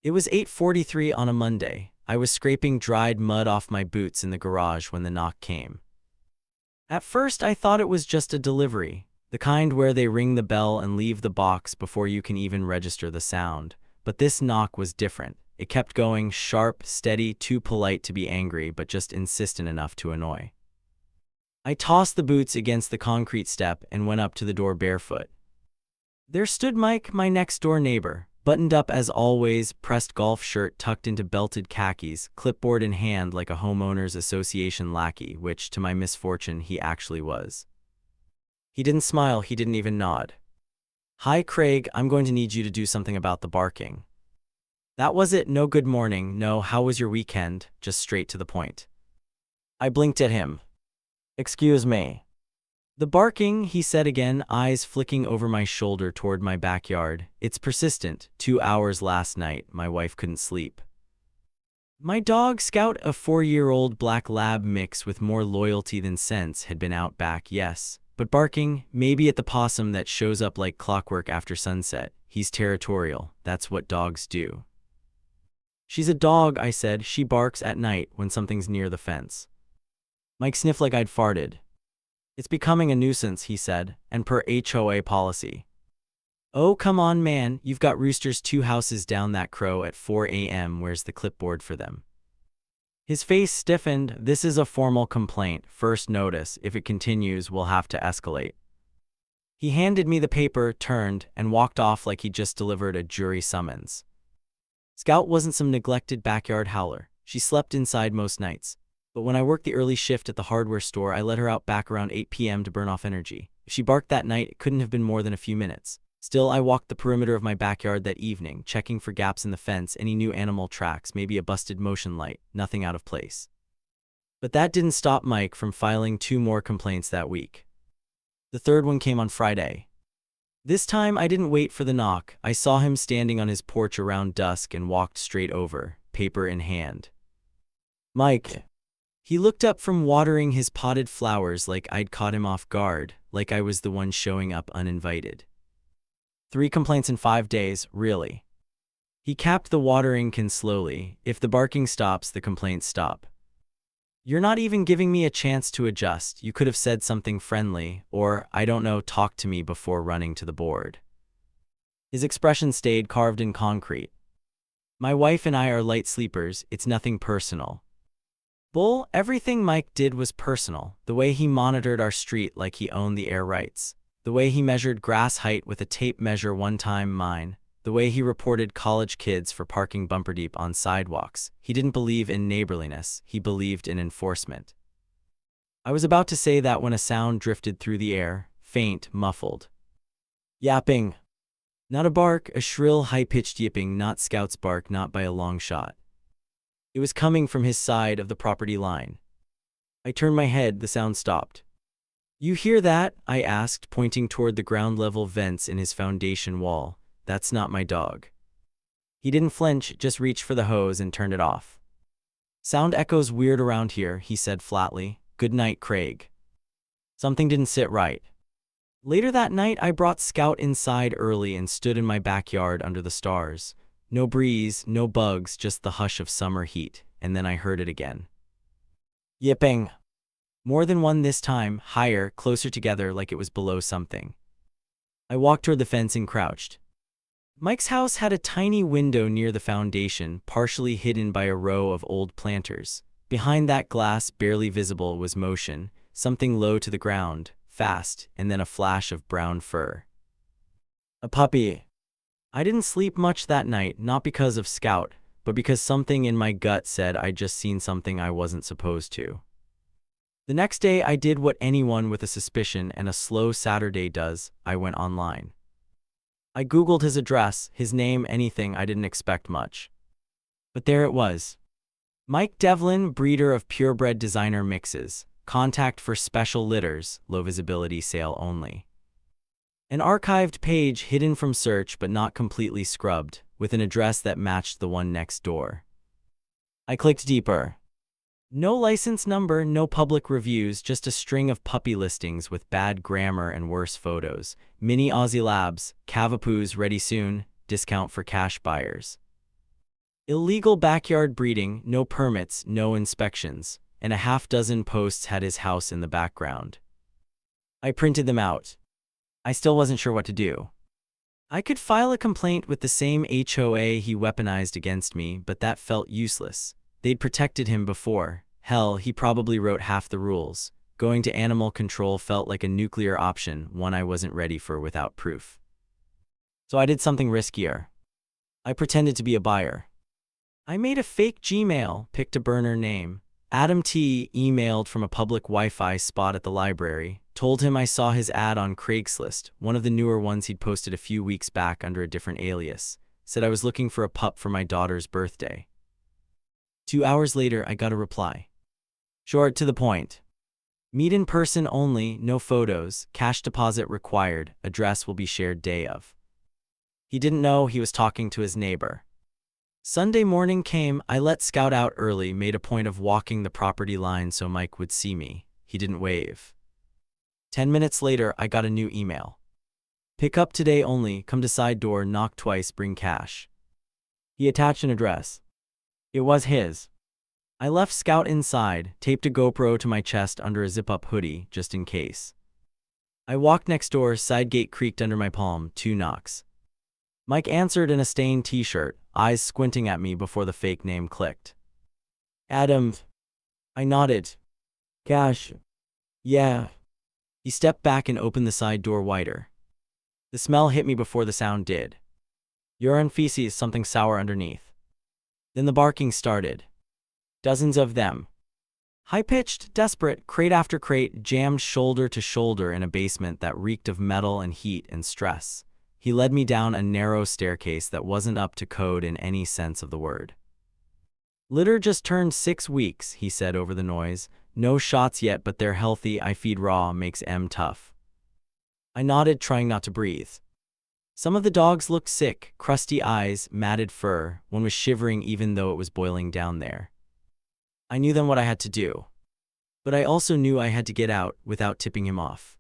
It was 8:43 on a Monday. I was scraping dried mud off my boots in the garage when the knock came. At first, I thought it was just a delivery, the kind where they ring the bell and leave the box before you can even register the sound. But this knock was different. It kept going, sharp, steady, too polite to be angry, but just insistent enough to annoy. I tossed the boots against the concrete step and went up to the door barefoot. There stood Mike, my next-door neighbor, buttoned up as always, pressed golf shirt tucked into belted khakis, clipboard in hand like a homeowners association lackey, which, to my misfortune, he actually was. He didn't smile, he didn't even nod. "Hi, Craig, I'm going to need you to do something about the barking." That was it, no good morning, no how was your weekend, just straight to the point. I blinked at him. "Excuse me." "The barking," he said again, eyes flicking over my shoulder toward my backyard. "It's persistent. 2 hours last night, my wife couldn't sleep." My dog, Scout, a 4-year-old black lab mix with more loyalty than sense, had been out back, yes. But barking, maybe at the possum that shows up like clockwork after sunset. He's territorial. That's what dogs do. "She's a dog," I said. "She barks at night when something's near the fence." Mike sniffed like I'd farted. "It's becoming a nuisance," he said, "and per HOA policy." "Oh, come on, man. You've got roosters 2 houses down that crow at 4 a.m. Where's the clipboard for them?" His face stiffened. "This is a formal complaint. First notice. If it continues, we'll have to escalate." He handed me the paper, turned, and walked off like he'd just delivered a jury summons. Scout wasn't some neglected backyard howler. She slept inside most nights. But when I worked the early shift at the hardware store, I let her out back around 8 p.m. to burn off energy. If she barked that night, it couldn't have been more than a few minutes. Still, I walked the perimeter of my backyard that evening, checking for gaps in the fence, any new animal tracks, maybe a busted motion light, nothing out of place. But that didn't stop Mike from filing 2 more complaints that week. The third one came on Friday. This time, I didn't wait for the knock. I saw him standing on his porch around dusk and walked straight over, paper in hand. "Mike." He looked up from watering his potted flowers like I'd caught him off guard, like I was the one showing up uninvited. 3 complaints in 5 days, really?" He capped the watering can slowly. "If the barking stops, the complaints stop." "You're not even giving me a chance to adjust. You could have said something friendly, or, I don't know, talk to me before running to the board." His expression stayed carved in concrete. "My wife and I are light sleepers. It's nothing personal." Bull, everything Mike did was personal. The way he monitored our street like he owned the air rights. The way he measured grass height with a tape measure one time mine. The way he reported college kids for parking bumper deep on sidewalks. He didn't believe in neighborliness. He believed in enforcement. I was about to say that when a sound drifted through the air, faint, muffled. Yapping. Not a bark, a shrill, high-pitched yipping, not Scout's bark, not by a long shot. It was coming from his side of the property line. I turned my head, the sound stopped. "You hear that?" I asked, pointing toward the ground-level vents in his foundation wall. "That's not my dog." He didn't flinch, just reached for the hose and turned it off. "Sound echoes weird around here," he said flatly. "Good night, Craig." Something didn't sit right. Later that night, I brought Scout inside early and stood in my backyard under the stars. No breeze, no bugs, just the hush of summer heat, and then I heard it again. Yipping. More than one this time, higher, closer together like it was below something. I walked toward the fence and crouched. Mike's house had a tiny window near the foundation, partially hidden by a row of old planters. Behind that glass, barely visible, was motion, something low to the ground, fast, and then a flash of brown fur. A puppy. I didn't sleep much that night, not because of Scout, but because something in my gut said I'd just seen something I wasn't supposed to. The next day, I did what anyone with a suspicion and a slow Saturday does. I went online. I Googled his address, his name, anything. I didn't expect much. But there it was. Mike Devlin, breeder of purebred designer mixes. Contact for special litters, low visibility, sale only. An archived page hidden from search but not completely scrubbed, with an address that matched the one next door. I clicked deeper. No license number, no public reviews, just a string of puppy listings with bad grammar and worse photos. Mini Aussie Labs, Cavapoos ready soon, discount for cash buyers. Illegal backyard breeding, no permits, no inspections, and a half-dozen posts had his house in the background. I printed them out. I still wasn't sure what to do. I could file a complaint with the same HOA he weaponized against me, but that felt useless. They'd protected him before. Hell, he probably wrote half the rules. Going to animal control felt like a nuclear option, one I wasn't ready for without proof. So I did something riskier. I pretended to be a buyer. I made a fake Gmail, picked a burner name. Adam T. emailed from a public Wi-Fi spot at the library, told him I saw his ad on Craigslist, one of the newer ones he'd posted a few weeks back under a different alias, said I was looking for a pup for my daughter's birthday. 2 hours later, I got a reply. Short, to the point. Meet in person only, no photos, cash deposit required, address will be shared day of. He didn't know he was talking to his neighbor. Sunday morning came, I let Scout out early, made a point of walking the property line so Mike would see me. He didn't wave. 10 minutes later, I got a new email. Pick up today only, come to side door, knock twice, bring cash. He attached an address. It was his. I left Scout inside, taped a GoPro to my chest under a zip-up hoodie, just in case. I walked next door, side gate creaked under my palm, 2 knocks. Mike answered in a stained t-shirt, eyes squinting at me before the fake name clicked. Adam. I nodded. Cash. Yeah. He stepped back and opened the side door wider. The smell hit me before the sound did. Urine, feces, something sour underneath. Then the barking started. Dozens of them. High-pitched, desperate, crate after crate, jammed shoulder to shoulder in a basement that reeked of metal and heat and stress. He led me down a narrow staircase that wasn't up to code in any sense of the word. Litter just turned 6 weeks, he said over the noise. No shots yet, but they're healthy. I feed raw, makes M tough. I nodded, trying not to breathe. Some of the dogs looked sick, crusty eyes, matted fur. One was shivering even though it was boiling down there. I knew then what I had to do. But I also knew I had to get out without tipping him off.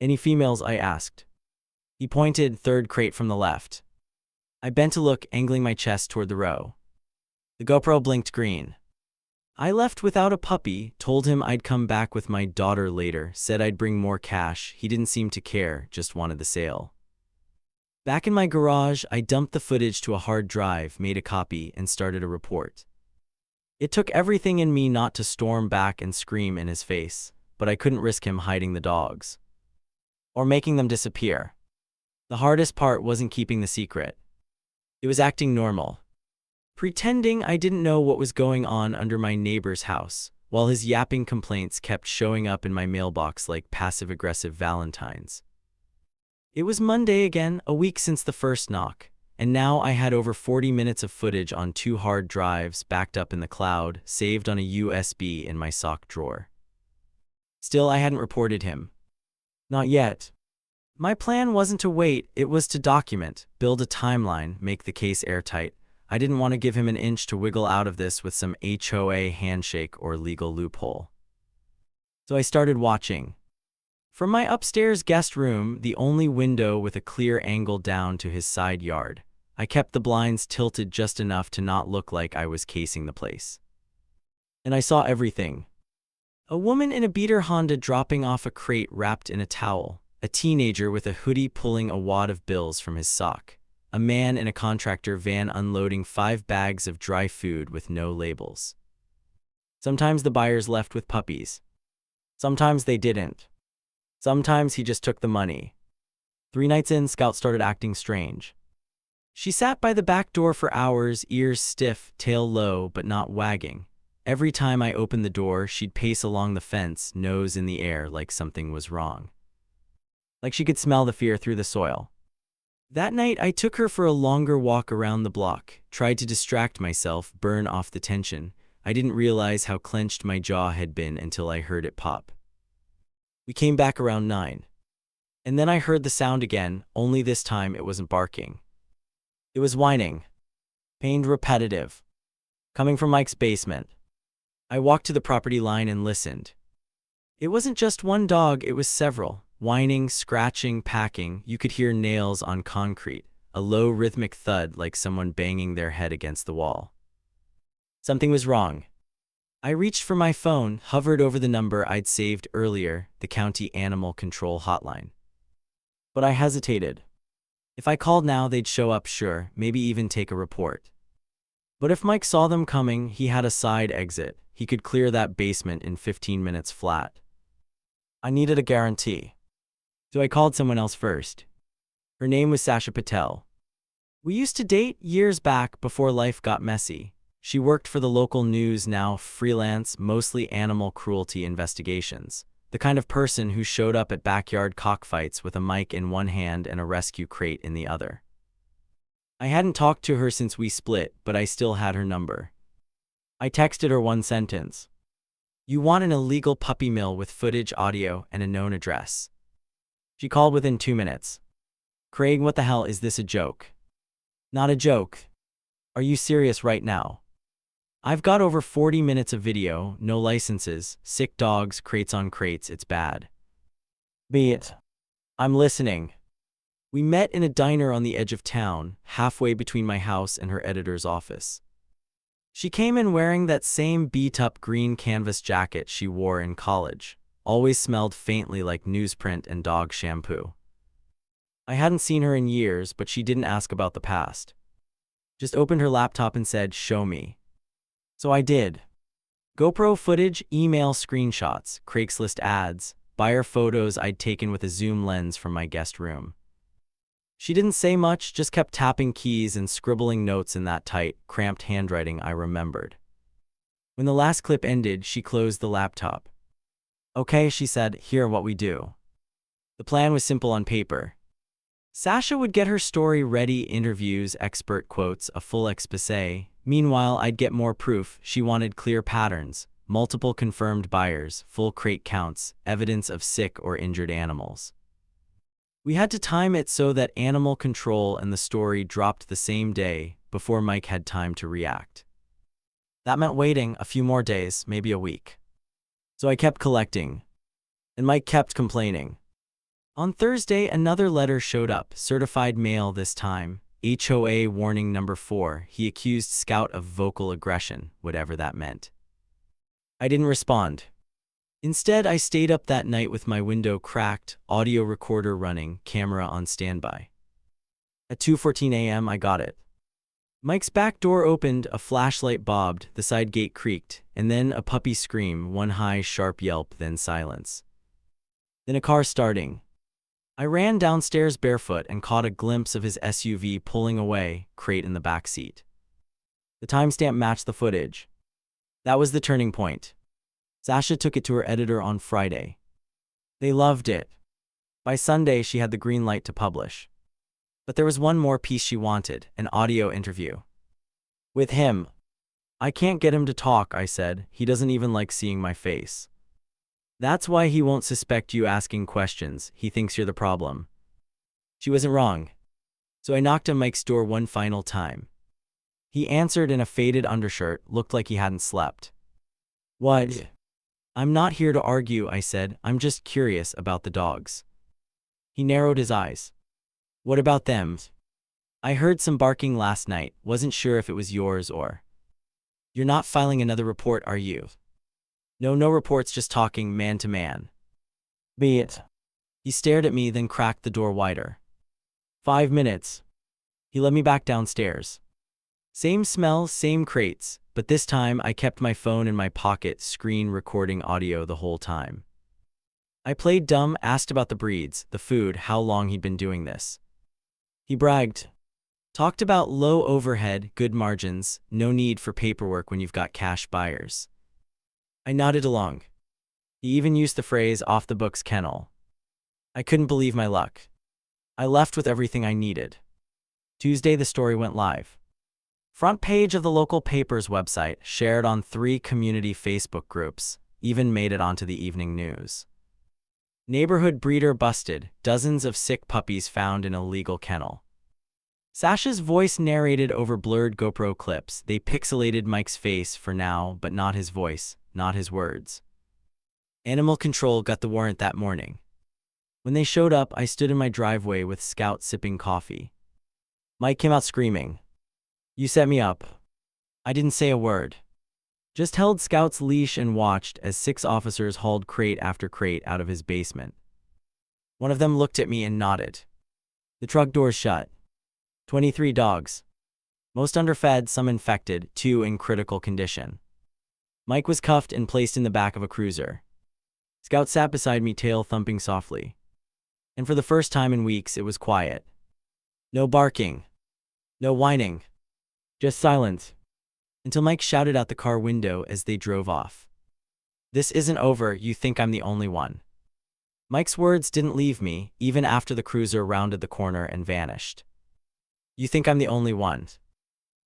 Any females? I asked. He pointed, third crate from the left. I bent to look, angling my chest toward the row. The GoPro blinked green. I left without a puppy, told him I'd come back with my daughter later, said I'd bring more cash. He didn't seem to care, just wanted the sale. Back in my garage, I dumped the footage to a hard drive, made a copy, and started a report. It took everything in me not to storm back and scream in his face, but I couldn't risk him hiding the dogs. Or making them disappear. The hardest part wasn't keeping the secret. It was acting normal. Pretending I didn't know what was going on under my neighbor's house, while his yapping complaints kept showing up in my mailbox like passive-aggressive valentines. It was Monday again, a week since the first knock, and now I had over 40 minutes of footage on 2 hard drives backed up in the cloud, saved on a USB in my sock drawer. Still, I hadn't reported him. Not yet. My plan wasn't to wait, it was to document, build a timeline, make the case airtight. I didn't want to give him an inch to wiggle out of this with some HOA handshake or legal loophole. So I started watching. From my upstairs guest room, the only window with a clear angle down to his side yard, I kept the blinds tilted just enough to not look like I was casing the place. And I saw everything. A woman in a beater Honda dropping off a crate wrapped in a towel. A teenager with a hoodie pulling a wad of bills from his sock. A man in a contractor van unloading 5 bags of dry food with no labels. Sometimes the buyers left with puppies. Sometimes they didn't. Sometimes he just took the money. 3 nights in, Scout started acting strange. She sat by the back door for hours, ears stiff, tail low but not wagging. Every time I opened the door, she'd pace along the fence, nose in the air like something was wrong. Like she could smell the fear through the soil. That night, I took her for a longer walk around the block, tried to distract myself, burn off the tension. I didn't realize how clenched my jaw had been until I heard it pop. We came back around 9. And then I heard the sound again, only this time it wasn't barking. It was whining. Pained, repetitive. Coming from Mike's basement. I walked to the property line and listened. It wasn't just one dog, it was several. Whining, scratching, packing, you could hear nails on concrete, a a low rhythmic thud like someone banging their head against the wall. Something was wrong. I reached for my phone, hovered over the number I'd saved earlier, the county animal control hotline. But I hesitated. If I called now, they'd show up, sure, maybe even take a report. But if Mike saw them coming, he had a side exit. He could clear that basement in 15 minutes flat. I needed a guarantee. So I called someone else first. Her name was Sasha Patel. We used to date years back before life got messy. She worked for the local news, now freelance, mostly animal cruelty investigations. The kind of person who showed up at backyard cockfights with a mic in one hand and a rescue crate in the other. I hadn't talked to her since we split, but I still had her number. I texted her one sentence. You want an illegal puppy mill with footage, audio, and a known address. She called within 2 minutes. Craig, what the hell, is this a joke? Not a joke. Are you serious right now? I've got over 40 minutes of video, no licenses, sick dogs, crates on crates, it's bad. Be it. I'm listening. We met in a diner on the edge of town, halfway between my house and her editor's office. She came in wearing that same beat-up green canvas jacket she wore in college, always smelled faintly like newsprint and dog shampoo. I hadn't seen her in years, but she didn't ask about the past. Just opened her laptop and said, "Show me." So I did. GoPro footage, email screenshots, Craigslist ads, buyer photos I'd taken with a zoom lens from my guest room. She didn't say much, just kept tapping keys and scribbling notes in that tight, cramped handwriting I remembered. When the last clip ended, she closed the laptop. Okay, she said, here what we do. The plan was simple on paper. Sasha would get her story ready, interviews, expert quotes, a full exposé. Meanwhile, I'd get more proof. She wanted clear patterns, multiple confirmed buyers, full crate counts, evidence of sick or injured animals. We had to time it so that animal control and the story dropped the same day before Mike had time to react. That meant waiting a few more days, maybe a week. So I kept collecting, and Mike kept complaining. On Thursday, another letter showed up, certified mail this time, HOA warning number 4. He accused Scout of vocal aggression, whatever that meant. I didn't respond. Instead, I stayed up that night with my window cracked, audio recorder running, camera on standby. At 2:14 a.m. I got it. Mike's back door opened, a flashlight bobbed, the side gate creaked, and then a puppy scream, one high, sharp yelp, then silence. Then a car starting. I ran downstairs barefoot and caught a glimpse of his SUV pulling away, crate in the back seat. The timestamp matched the footage. That was the turning point. Sasha took it to her editor on Friday. They loved it. By Sunday, she had the green light to publish. But there was one more piece she wanted, an audio interview. With him. I can't get him to talk, I said. He doesn't even like seeing my face. That's why he won't suspect you asking questions. He thinks you're the problem. She wasn't wrong. So I knocked on Mike's door one final time. He answered in a faded undershirt, looked like he hadn't slept. What? I'm not here to argue, I said. I'm just curious about the dogs. He narrowed his eyes. What about them? I heard some barking last night. Wasn't sure if it was yours or... You're not filing another report, are you? No reports, just talking man to man. Be it. He stared at me, then cracked the door wider. 5 minutes. He led me back downstairs. Same smell, same crates, but this time I kept my phone in my pocket, screen recording audio the whole time. I played dumb, asked about the breeds, the food, how long he'd been doing this. He bragged. Talked about low overhead, good margins, no need for paperwork when you've got cash buyers. I nodded along. He even used the phrase off the books kennel. I couldn't believe my luck. I left with everything I needed. Tuesday, the story went live. Front page of the local paper's website, shared on 3 community Facebook groups, even made it onto the evening news. Neighborhood breeder busted, dozens of sick puppies found in illegal kennel. Sasha's voice narrated over blurred GoPro clips. They pixelated Mike's face for now, but not his voice, not his words. Animal control got the warrant that morning. When they showed up, I stood in my driveway with Scout sipping coffee. Mike came out screaming. "You set me up." I didn't say a word. Just held Scout's leash and watched as 6 officers hauled crate after crate out of his basement. One of them looked at me and nodded. The truck doors shut. 23 dogs. Most underfed, some infected, 2 in critical condition. Mike was cuffed and placed in the back of a cruiser. Scout sat beside me, tail thumping softly. And for the first time in weeks, it was quiet. No barking. No whining. Just silence. Until Mike shouted out the car window as they drove off. "This isn't over, you think I'm the only one." Mike's words didn't leave me, even after the cruiser rounded the corner and vanished. "You think I'm the only one."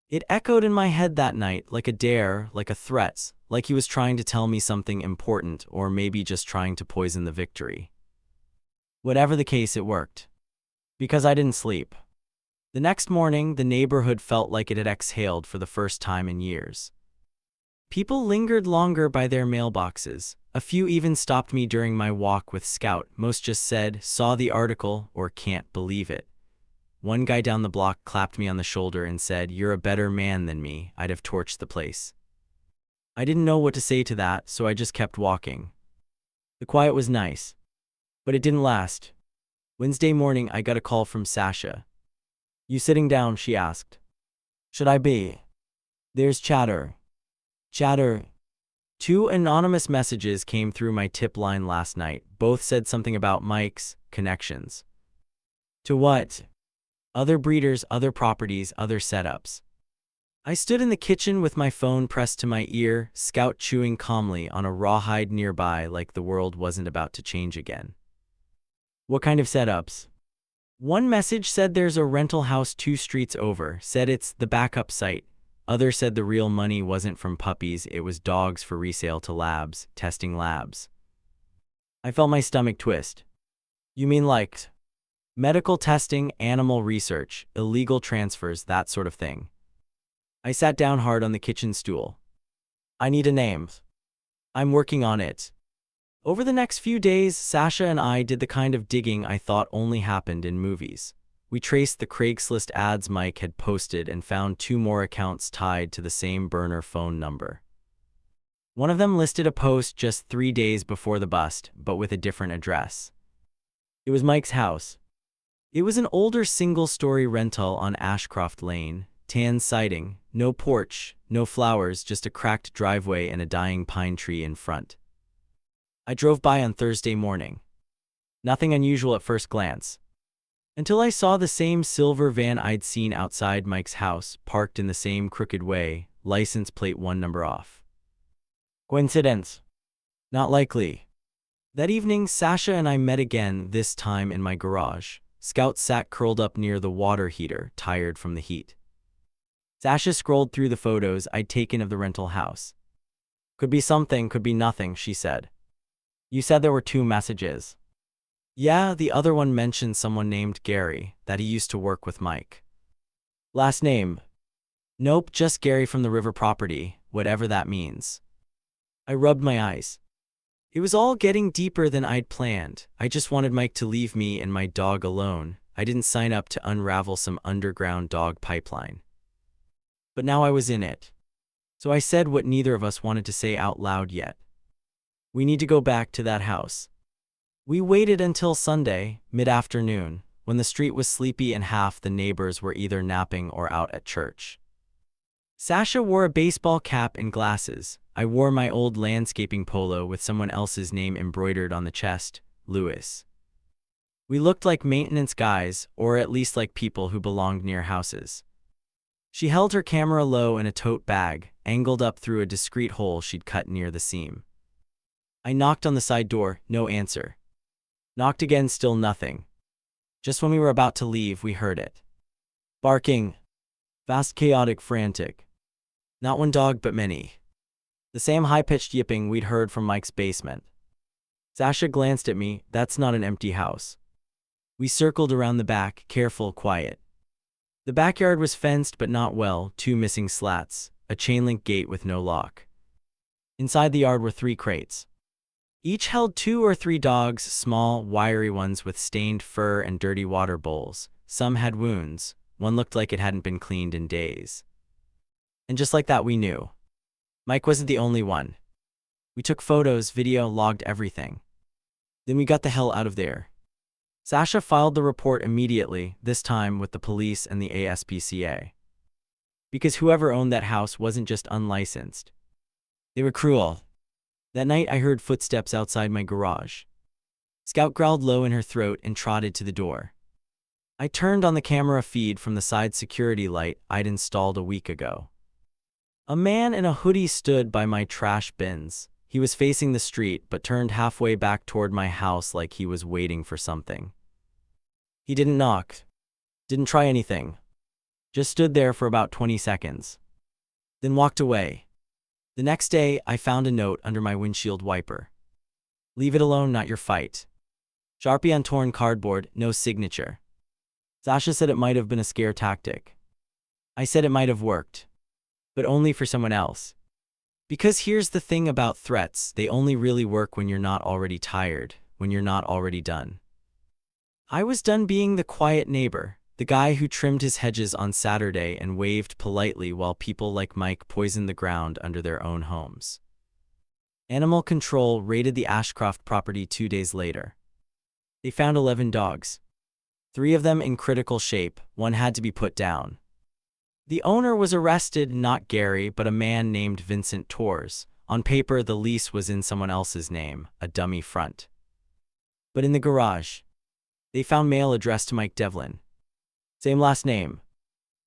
It echoed in my head that night, like a dare, like a threat, like he was trying to tell me something important, or maybe just trying to poison the victory. Whatever the case, it worked. Because I didn't sleep. The next morning, the neighborhood felt like it had exhaled for the first time in years. People lingered longer by their mailboxes. A few even stopped me during my walk with Scout. Most just said, "Saw the article," or "Can't believe it." One guy down the block clapped me on the shoulder and said, "You're a better man than me. I'd have torched the place." I didn't know what to say to that, so I just kept walking. The quiet was nice. But it didn't last. Wednesday morning, I got a call from Sasha. "You sitting down?" she asked. "Should I be?" "There's chatter." Chatter. 2 anonymous messages came through my tip line last night. Both said something about Mike's connections. To what? Other breeders, other properties, other setups. I stood in the kitchen with my phone pressed to my ear, Scout chewing calmly on a rawhide nearby like the world wasn't about to change again. "What kind of setups?" One message said there's a rental house 2 streets over, said it's the backup site. Other said the real money wasn't from puppies, it was dogs for resale to labs, testing labs. I felt my stomach twist. "You mean like medical testing, animal research, illegal transfers, that sort of thing?" I sat down hard on the kitchen stool. "I need a name." "I'm working on it." Over the next few days, Sasha and I did the kind of digging I thought only happened in movies. We traced the Craigslist ads Mike had posted and found 2 more accounts tied to the same burner phone number. One of them listed a post just 3 days before the bust, but with a different address. It was Mike's house. It was an older single-story rental on Ashcroft Lane, tan siding, no porch, no flowers, just a cracked driveway and a dying pine tree in front. I drove by on Thursday morning. Nothing unusual at first glance. Until I saw the same silver van I'd seen outside Mike's house, parked in the same crooked way, license plate 1 number off. Coincidence? Not likely. That evening, Sasha and I met again, this time in my garage. Scout sat curled up near the water heater, tired from the heat. Sasha scrolled through the photos I'd taken of the rental house. "Could be something, could be nothing," she said. "You said there were 2 messages." "Yeah, the other one mentioned someone named Gary, that he used to work with Mike." "Last name?" "Nope, just Gary from the river property, whatever that means." I rubbed my eyes. It was all getting deeper than I'd planned. I just wanted Mike to leave me and my dog alone. I didn't sign up to unravel some underground dog pipeline. But now I was in it. So I said what neither of us wanted to say out loud yet. "We need to go back to that house." We waited until Sunday, mid-afternoon, when the street was sleepy and half the neighbors were either napping or out at church. Sasha wore a baseball cap and glasses. I wore my old landscaping polo with someone else's name embroidered on the chest, Lewis. We looked like maintenance guys, or at least like people who belonged near houses. She held her camera low in a tote bag, angled up through a discreet hole she'd cut near the seam. I knocked on the side door, no answer. Knocked again, still nothing. Just when we were about to leave, we heard it. Barking. Fast, chaotic, frantic. Not one dog, but many. The same high-pitched yipping we'd heard from Mike's basement. Sasha glanced at me. "That's not an empty house." We circled around the back, careful, quiet. The backyard was fenced but not well, 2 missing slats, a chain-link gate with no lock. Inside the yard were 3 crates. Each held 2 or 3 dogs, small, wiry ones with stained fur and dirty water bowls. Some had wounds, One looked like it hadn't been cleaned in days. And just like that, we knew. Mike wasn't the only one. We took photos, video, logged everything. Then we got the hell out of there. Sasha filed the report immediately, this time with the police and the ASPCA. Because whoever owned that house wasn't just unlicensed. They were cruel. That night I heard footsteps outside my garage. Scout growled low in her throat and trotted to the door. I turned on the camera feed from the side security light I'd installed a week ago. A man in a hoodie stood by my trash bins. He was facing the street but turned halfway back toward my house like he was waiting for something. He didn't knock. Didn't try anything. Just stood there for about 20 seconds. Then walked away. The next day, I found a note under my windshield wiper. Leave it alone, not your fight. Sharpie on torn cardboard, no signature. Sasha said it might have been a scare tactic. I said it might have worked. But only for someone else. Because here's the thing about threats, they only really work when you're not already tired, when you're not already done. I was done being the quiet neighbor, the guy who trimmed his hedges on Saturday and waved politely while people like Mike poisoned the ground under their own homes. Animal Control raided the Ashcroft property 2 days later. They found 11 dogs. 3 of them in critical shape, one had to be put down. The owner was arrested, not Gary, but a man named Vincent Torres. On paper, the lease was in someone else's name, a dummy front. But in the garage, they found mail addressed to Mike Devlin. Same last name.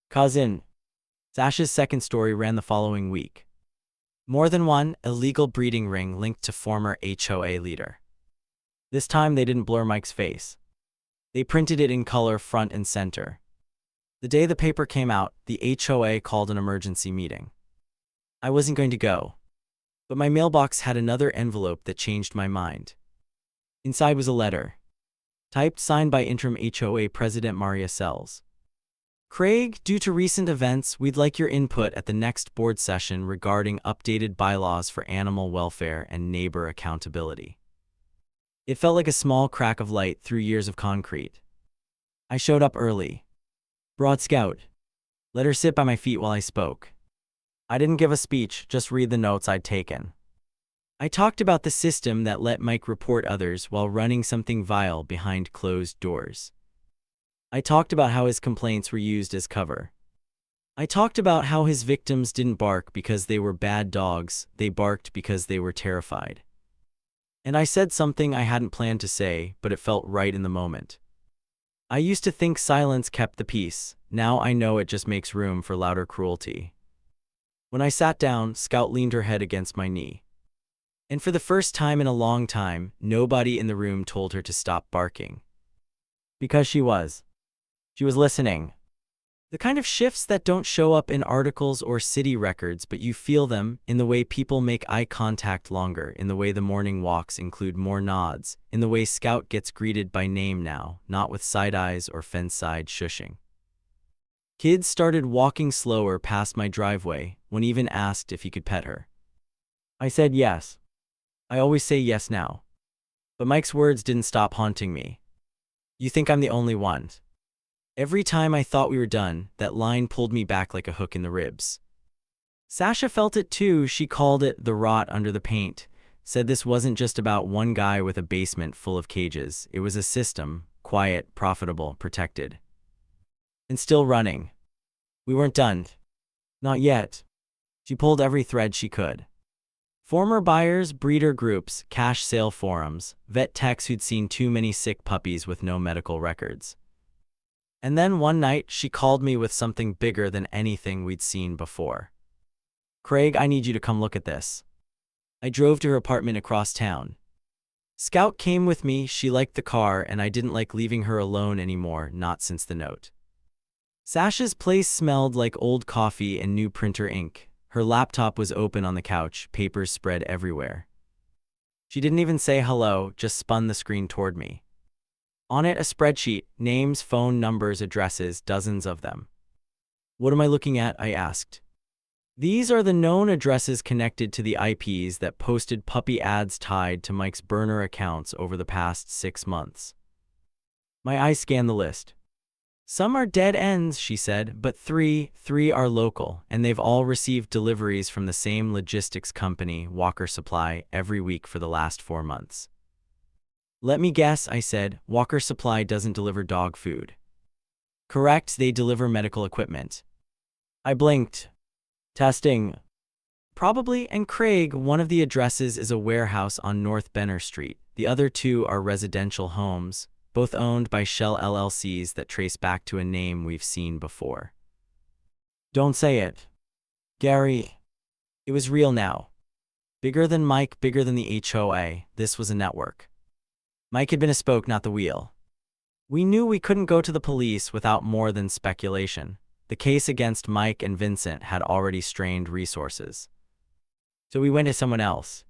Cousin. Sasha's second story ran the following week. More than one illegal breeding ring linked to former HOA leader. This time they didn't blur Mike's face. They printed it in color front and center. The day the paper came out, the HOA called an emergency meeting. I wasn't going to go. But my mailbox had another envelope that changed my mind. Inside was a letter. Typed, signed by interim HOA President Maria Sells. Craig, due to recent events, we'd like your input at the next board session regarding updated bylaws for animal welfare and neighbor accountability. It felt like a small crack of light through years of concrete. I showed up early. Broad Scout. Let her sit by my feet while I spoke. I didn't give a speech, just read the notes I'd taken. I talked about the system that let Mike report others while running something vile behind closed doors. I talked about how his complaints were used as cover. I talked about how his victims didn't bark because they were bad dogs, they barked because they were terrified. And I said something I hadn't planned to say, but it felt right in the moment. I used to think silence kept the peace, now I know it just makes room for louder cruelty. When I sat down, Scout leaned her head against my knee. And for the first time in a long time, nobody in the room told her to stop barking. Because she was listening. The kind of shifts that don't show up in articles or city records, but you feel them in the way people make eye contact longer, in the way the morning walks include more nods, in the way Scout gets greeted by name now, not with side eyes or fence-side shushing. Kids started walking slower past my driveway, one even asked if he could pet her. I said yes. I always say yes now. But Mike's words didn't stop haunting me. You think I'm the only one? Every time I thought we were done, that line pulled me back like a hook in the ribs. Sasha felt it too. She called it the rot under the paint, said this wasn't just about one guy with a basement full of cages. It was a system, quiet, profitable, protected. And still running. We weren't done. Not yet. She pulled every thread she could. Former buyers, breeder groups, cash sale forums, vet techs who'd seen too many sick puppies with no medical records. And then one night, she called me with something bigger than anything we'd seen before. Craig, I need you to come look at this. I drove to her apartment across town. Scout came with me. She liked the car, and I didn't like leaving her alone anymore, not since the note. Sasha's place smelled like old coffee and new printer ink. Her laptop was open on the couch, papers spread everywhere. She didn't even say hello, just spun the screen toward me. On it, a spreadsheet, names, phone numbers, addresses, dozens of them. What am I looking at? I asked. These are the known addresses connected to the IPs that posted puppy ads tied to Mike's burner accounts over the past 6 months. My eyes scanned the list. Some are dead ends, she said, but three are local, and they've all received deliveries from the same logistics company, Walker Supply, every week for the last 4 months. Let me guess, I said, Walker Supply doesn't deliver dog food. Correct, they deliver medical equipment. I blinked. Testing. Probably, and Craig, one of the addresses is a warehouse on North Benner Street. The other 2 are residential homes, both owned by Shell LLCs that trace back to a name we've seen before. Don't say it. Gary. It was real now. Bigger than Mike, bigger than the HOA, this was a network. Mike had been a spoke, not the wheel. We knew we couldn't go to the police without more than speculation. The case against Mike and Vincent had already strained resources. So we went to someone else.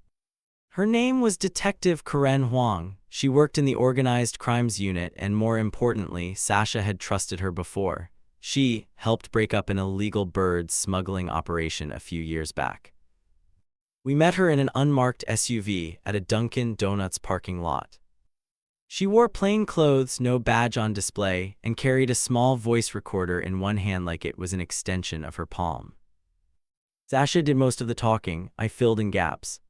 Her name was Detective Karen Huang. She worked in the organized crimes unit, and more importantly, Sasha had trusted her before. She helped break up an illegal bird smuggling operation a few years back. We met her in an unmarked SUV at a Dunkin' Donuts parking lot. She wore plain clothes, no badge on display, and carried a small voice recorder in one hand like it was an extension of her palm. Sasha did most of the talking. I filled in gaps.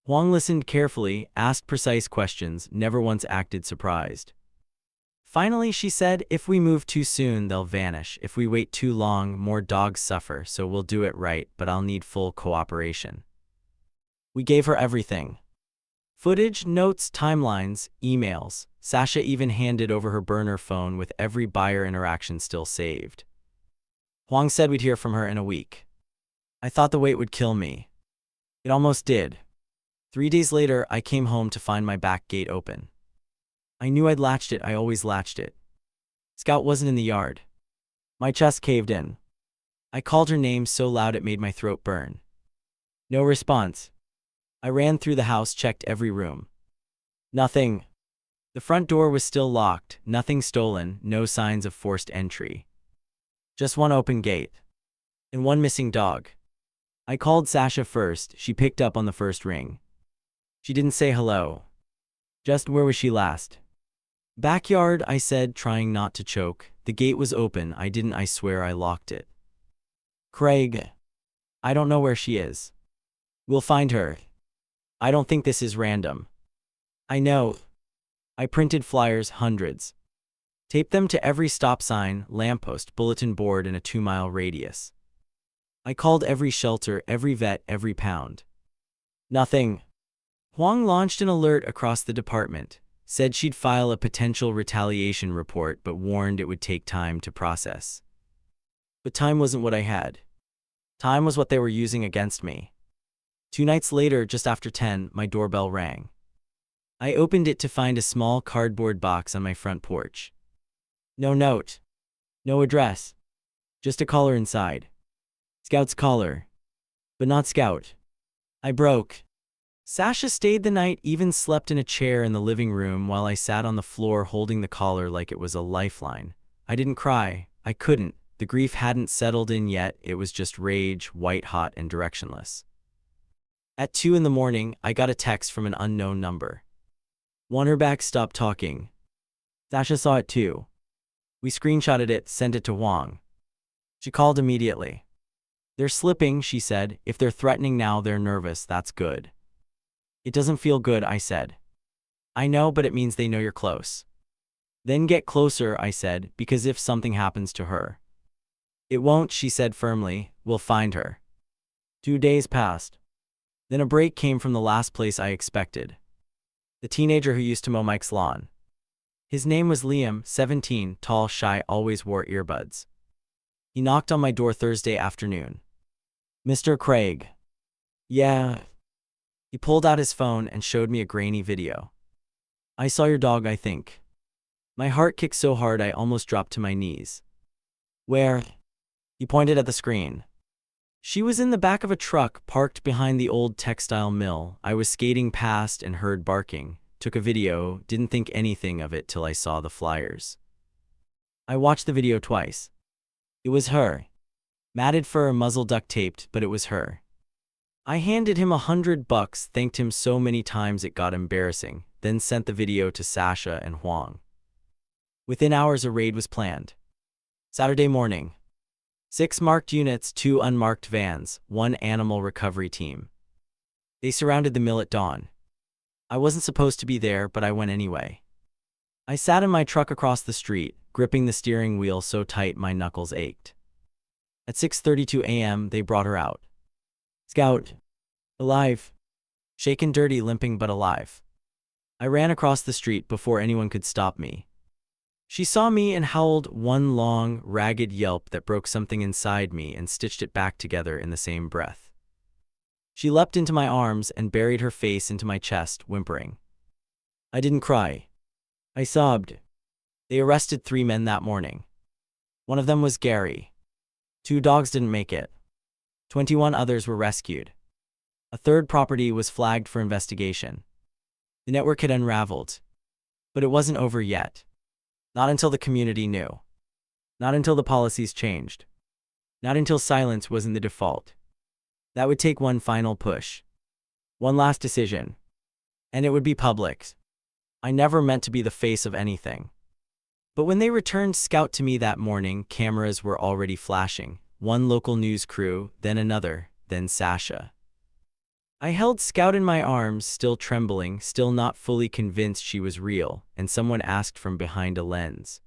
Huang listened carefully, asked precise questions, never once acted surprised. Finally, she said, if we move too soon, they'll vanish. If we wait too long, more dogs suffer, so we'll do it right, but I'll need full cooperation. We gave her everything. Footage, notes, timelines, emails. Sasha even handed over her burner phone with every buyer interaction still saved. Huang said we'd hear from her in a week. I thought the wait would kill me. It almost did. 3 days later, I came home to find my back gate open. I knew I'd latched it. I always latched it. Scout wasn't in the yard. My chest caved in. I called her name so loud it made my throat burn. No response. I ran through the house, checked every room. Nothing. The front door was still locked, nothing stolen, no signs of forced entry. Just one open gate. And one missing dog. I called Sasha first. She picked up on the first ring. She didn't say hello. Just where was she last? Backyard, I said, trying not to choke. The gate was open. I swear I locked it. Craig. I don't know where she is. We'll find her. I don't think this is random. I know. I printed flyers, hundreds. Taped them to every stop sign, lamppost, bulletin board in a 2-mile radius. I called every shelter, every vet, every pound. Nothing. Huang launched an alert across the department, said she'd file a potential retaliation report but warned it would take time to process. But time wasn't what I had. Time was what they were using against me. 2 nights later, just after 10, my doorbell rang. I opened it to find a small cardboard box on my front porch. No note. No address. Just a collar inside. Scout's collar. But not Scout. I broke. Sasha stayed the night, even slept in a chair in the living room while I sat on the floor holding the collar like it was a lifeline. I didn't cry. I couldn't. The grief hadn't settled in yet. It was just rage, white-hot and directionless. At 2 in the morning, I got a text from an unknown number. Wanderback stopped talking. Sasha saw it too. We screenshotted it, sent it to Huang. She called immediately. They're slipping, she said. If they're threatening now, they're nervous. That's good. It doesn't feel good, I said. I know, but it means they know you're close. Then get closer, I said, because if something happens to her. It won't, she said firmly. We'll find her. 2 days passed. Then a break came from the last place I expected. The teenager who used to mow Mike's lawn. His name was Liam, 17, tall, shy, always wore earbuds. He knocked on my door Thursday afternoon. Mr. Craig. Yeah. He pulled out his phone and showed me a grainy video. I saw your dog, I think. My heart kicked so hard I almost dropped to my knees. Where? He pointed at the screen. She was in the back of a truck parked behind the old textile mill. I was skating past and heard barking. Took a video, didn't think anything of it till I saw the flyers. I watched the video twice. It was her. Matted fur, muzzle duct taped, but it was her. I handed him $100, thanked him so many times it got embarrassing, then sent the video to Sasha and Huang. Within hours a raid was planned. Saturday morning. 6 marked units, 2 unmarked vans, 1 animal recovery team. They surrounded the mill at dawn. I wasn't supposed to be there, but I went anyway. I sat in my truck across the street, gripping the steering wheel so tight my knuckles ached. At 6:32 a.m., they brought her out. Scout. Alive. Shaken, dirty, limping, but alive. I ran across the street before anyone could stop me. She saw me and howled one long, ragged yelp that broke something inside me and stitched it back together in the same breath. She leapt into my arms and buried her face into my chest, whimpering. I didn't cry. I sobbed. They arrested 3 men that morning. One of them was Gary. 2 dogs didn't make it. 21 others were rescued. A third property was flagged for investigation. The network had unraveled. But it wasn't over yet. Not until the community knew. Not until the policies changed. Not until silence wasn't the default. That would take one final push. One last decision. And it would be public. I never meant to be the face of anything. But when they returned Scout to me that morning, cameras were already flashing. One local news crew, then another, then Sasha. I held Scout in my arms, still trembling, still not fully convinced she was real, and someone asked from behind a lens.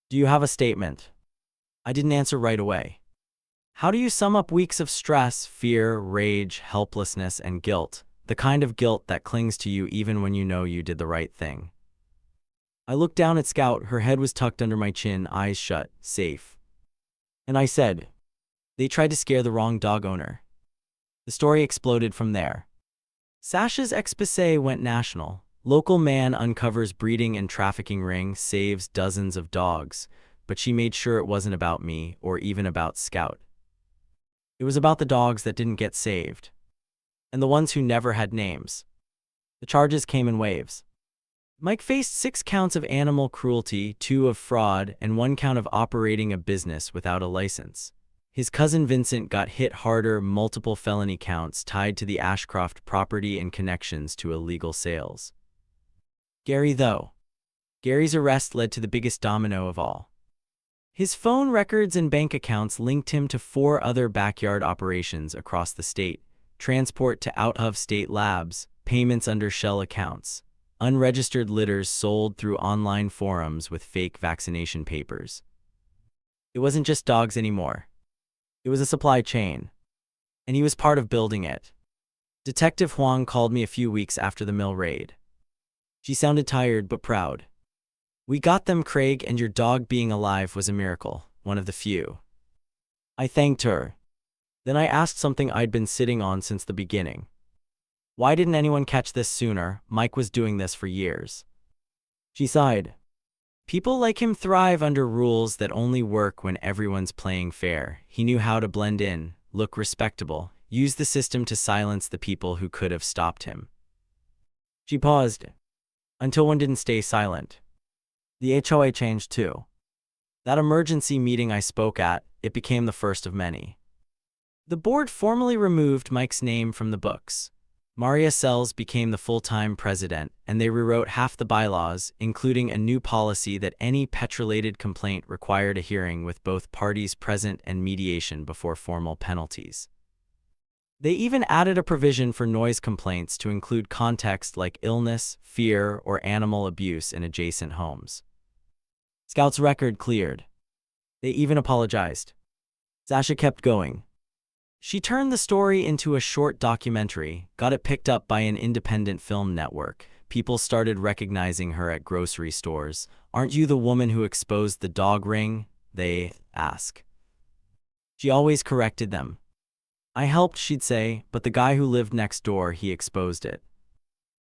Do you have a statement? I didn't answer right away. How do you sum up weeks of stress, fear, rage, helplessness, and guilt? The kind of guilt that clings to you even when you know you did the right thing. I looked down at Scout, her head was tucked under my chin, eyes shut, safe. And I said, they tried to scare the wrong dog owner. The story exploded from there. Sasha's exposé went national. Local man uncovers breeding and trafficking ring, saves dozens of dogs, but she made sure it wasn't about me or even about Scout. It was about the dogs that didn't get saved. And the ones who never had names. The charges came in waves. Mike faced 6 counts of animal cruelty, 2 of fraud, and 1 count of operating a business without a license. His cousin Vincent got hit harder, multiple felony counts tied to the Ashcroft property and connections to illegal sales. Gary, though. Gary's arrest led to the biggest domino of all. His phone records and bank accounts linked him to 4 other backyard operations across the state, transport to out-of-state labs, payments under shell accounts, unregistered litters sold through online forums with fake vaccination papers. It wasn't just dogs anymore. It was a supply chain. And he was part of building it. Detective Huang called me a few weeks after the mill raid. She sounded tired but proud. We got them, Craig, and your dog being alive was a miracle, one of the few. I thanked her. Then I asked something I'd been sitting on since the beginning. Why didn't anyone catch this sooner? Mike was doing this for years. She sighed. People like him thrive under rules that only work when everyone's playing fair. He knew how to blend in, look respectable, use the system to silence the people who could have stopped him. She paused. Until one didn't stay silent. The HOA changed too. That emergency meeting I spoke at, it became the first of many. The board formally removed Mike's name from the books. Maria Sells became the full-time president, and they rewrote half the bylaws, including a new policy that any pet-related complaint required a hearing with both parties present and mediation before formal penalties. They even added a provision for noise complaints to include context like illness, fear, or animal abuse in adjacent homes. Scout's record cleared. They even apologized. Sasha kept going. She turned the story into a short documentary, got it picked up by an independent film network. People started recognizing her at grocery stores. Aren't you the woman who exposed the dog ring? They ask. She always corrected them. I helped, she'd say, but the guy who lived next door, he exposed it.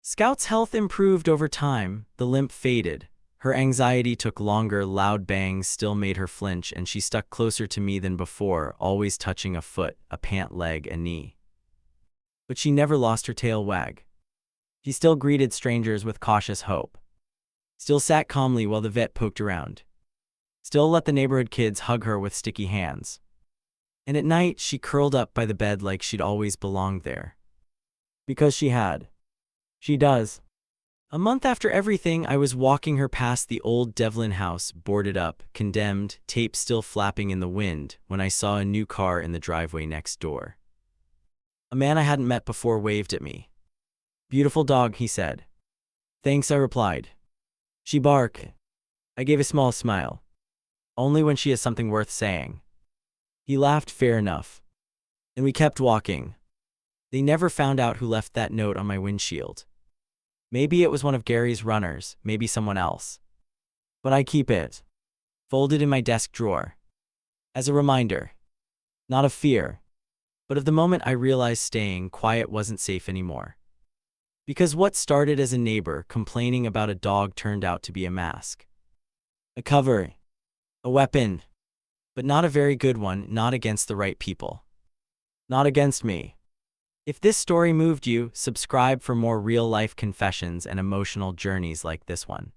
Scout's health improved over time, the limp faded. Her anxiety took longer, loud bangs still made her flinch, and she stuck closer to me than before, always touching a foot, a pant leg, a knee. But she never lost her tail wag. She still greeted strangers with cautious hope. Still sat calmly while the vet poked around. Still let the neighborhood kids hug her with sticky hands. And at night, she curled up by the bed like she'd always belonged there. Because she had. She does. A month after everything, I was walking her past the old Devlin house, boarded up, condemned, tape still flapping in the wind, when I saw a new car in the driveway next door. A man I hadn't met before waved at me. "Beautiful dog," he said. "Thanks," I replied. "She bark." I gave a small smile. "Only when she has something worth saying." He laughed. "Fair enough." And we kept walking. They never found out who left that note on my windshield. Maybe it was one of Gary's runners, maybe someone else. But I keep it folded in my desk drawer. As a reminder. Not of fear, but of the moment I realized staying quiet wasn't safe anymore. Because what started as a neighbor complaining about a dog turned out to be a mask. A cover. A weapon. But not a very good one, not against the right people. Not against me. If this story moved you, subscribe for more real-life confessions and emotional journeys like this one.